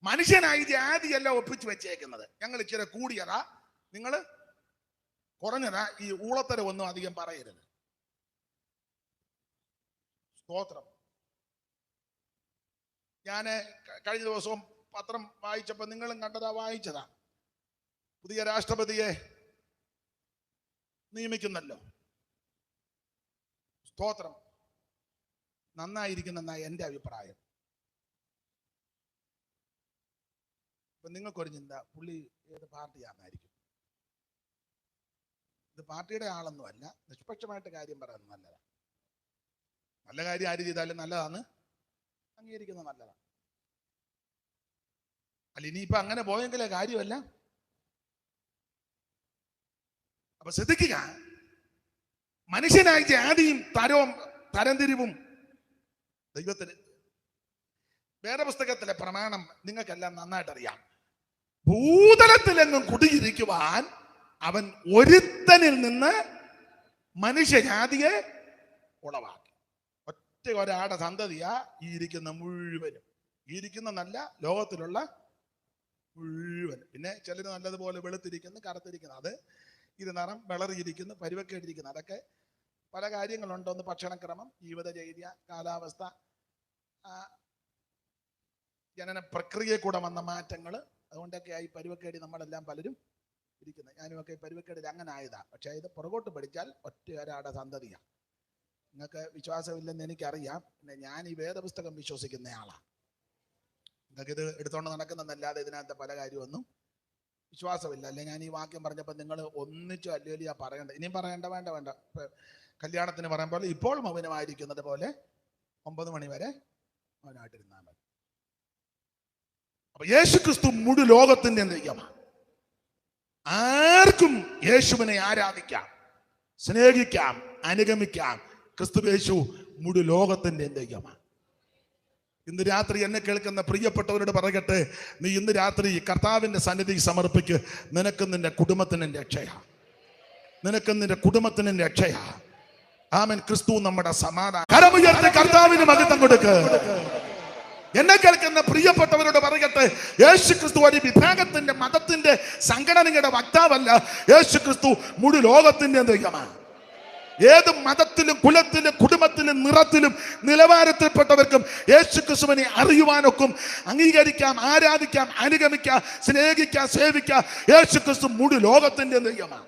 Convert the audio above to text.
മനുഷ്യനായി ജാതിയല്ല ഒപ്പിച്ച് വെച്ചേക്കുന്നത്. ഞങ്ങൾ ഇച്ചിരി കൂടിയതാ, നിങ്ങൾ കുറഞ്ഞതാ. ഈ ഊളത്തരം ഒന്നും അധികം പറയരുത്. സ്തോത്രം. ഞാൻ കഴിഞ്ഞ ദിവസവും പത്രം വായിച്ചപ്പോൾ നിങ്ങളും കണ്ടതാ, വായിച്ചതാ, പുതിയ രാഷ്ട്രപതിയെ നിയമിക്കുന്നല്ലോ. സ്തോത്രം. നന്നായിരിക്കുന്നെന്നാണ് എൻ്റെ അഭിപ്രായം. ഇപ്പൊ നിങ്ങൾക്കൊരു ചിന്ത, പുള്ളി ഏത് പാർട്ടിയാണെന്നായിരിക്കും. ഇത് പാർട്ടിയുടെ ആളൊന്നുമല്ല, നിഷ്പക്ഷമായിട്ട് കാര്യം പറയുന്നത് നല്ലതാണ്. നല്ല കാര്യം ആര് ചെയ്താലും നല്ലതാണ്, അംഗീകരിക്കുന്നത് നല്ലതാണ്. അല്ല, ഇനിയിപ്പൊ അങ്ങനെ പോയെങ്കിലേ കാര്യമല്ല. അപ്പൊ ശ്രദ്ധിക്കുക, മനുഷ്യനായി ജാതിയും തരംതിരിവും ദൈവത്തിന്. വേദപുസ്തകത്തിലെ പ്രമാണം നിങ്ങൾക്കെല്ലാം നന്നായിട്ട് അറിയാം. ഭൂതലത്തിലെങ്ങും കുടിയിരിക്കുവാൻ അവൻ ഒരുത്തനിൽ നിന്ന് മനുഷ്യജാതിയെ ഉളവാക്കി. ഒറ്റ ഒരാടെ സന്തതിയാ ഈ ഇരിക്കുന്ന മുഴുവനും. ഈ ഇരിക്കുന്ന നല്ല ലോകത്തിലുള്ള മുഴുവൻ. പിന്നെ ചിലർ നല്ലതുപോലെ വെളുത്തിരിക്കുന്നു, കറുത്തിരിക്കുന്നു, അത് ഇത് നിറം വിളറിയിരിക്കുന്നു, പരുവക്കേടിരിക്കുന്നു. അതൊക്കെ പല കാര്യങ്ങളുണ്ടോന്ന്. ഭക്ഷണക്രമം, ജീവിതചര്യ, കാലാവസ്ഥ, ജനന പ്രക്രിയയെ കൂടെ വന്ന മാറ്റങ്ങൾ, അതുകൊണ്ടൊക്കെ ആയി പരുവക്കേടി നമ്മളെല്ലാം പലരും ഇരിക്കുന്നത്. ഞാനുമൊക്കെ പരുവക്കേടിൽ അങ്ങനെ ആയതാ. പക്ഷെ ഇത് പുറകോട്ട് പഠിച്ചാൽ ഒറ്റ ഒരാടെ സന്തതിയാണ്. നിങ്ങൾക്ക് വിശ്വാസമില്ലെന്ന് എനിക്കറിയാം. പിന്നെ ഞാൻ ഈ വേദപുസ്തകം വിശ്വസിക്കുന്ന ആളാണ്. നിങ്ങൾക്കിത് എടുത്തോണ്ട് നടക്കുന്നതല്ലാതെ ഇതിനകത്ത് പല കാര്യമൊന്നും വിശ്വാസമില്ല. അല്ലെ ഞാൻ ഈ വാക്യം പറഞ്ഞപ്പോൾ നിങ്ങൾ ഒന്നിച്ചു അല്ലേലിയാ പറയണ്ട. ഇനിയും പറയണ്ട, വേണ്ട. കല്യാണത്തിന് പറയുമ്പോൾ ഇപ്പോൾ മൗനമായിരിക്കുന്നത് പോലെ 9 മണി വരെ മൗനമായിട്ടിരുന്നാൽ മതി. അപ്പൊ യേശുക്രിസ്തു മുഴു ലോകത്തിന്റെ ദൈവമാണ്. ആർക്കും യേശുവിനെ ആരാധിക്കാം, സ്നേഹിക്കാം, അനുഗമിക്കാം. ക്രിസ്തു യേശു മുഴു ലോകത്തിന്റെ ദൈവമാണ്. ഇന്ന് രാത്രി എന്നെ കേൾക്കുന്ന പ്രിയപ്പെട്ടവരോട് പറയട്ടെ, നീ ഇന്ന് രാത്രി കർത്താവിന്റെ സന്നിധി സമർപ്പിക്ക്. നിനക്കും നിന്റെ കുടുംബത്തിനും രക്ഷയാ, നിനക്കും നിന്റെ കുടുംബത്തിനും രക്ഷയാ. ആമേൻ. ക്രിസ്തു നമ്മുടെ സമാധാനം. കരമുയർത്തി കർത്താവിന് മഹത്വം കൊടുക്ക്. എന്നെ കേൾക്കുന്ന പ്രിയപ്പെട്ടവരോട് പറയട്ടെ, യേശു ക്രിസ്തു ഒരു വിഭാഗത്തിന്റെ മതത്തിന്റെ സംഘടനയുടെ വക്താവല്ല. യേശു ക്രിസ്തു മുഴു ലോകത്തിന്റെ ദൈവമാണ്. ഏത് മതത്തിലും കുലത്തിലും കുടുംബത്തിലും നിറത്തിലും നിലവാരത്തിൽപ്പെട്ടവർക്കും യേശു ക്രിസ്തുവിനെ അറിയുവാനൊക്കും, അംഗീകരിക്കാം, ആരാധിക്കാം, അനുഗമിക്കാം, സ്നേഹിക്കാം, സേവിക്കാം. യേശു ക്രിസ്തു മുഴു ലോകത്തിന്റെ ദൈവമാണ്.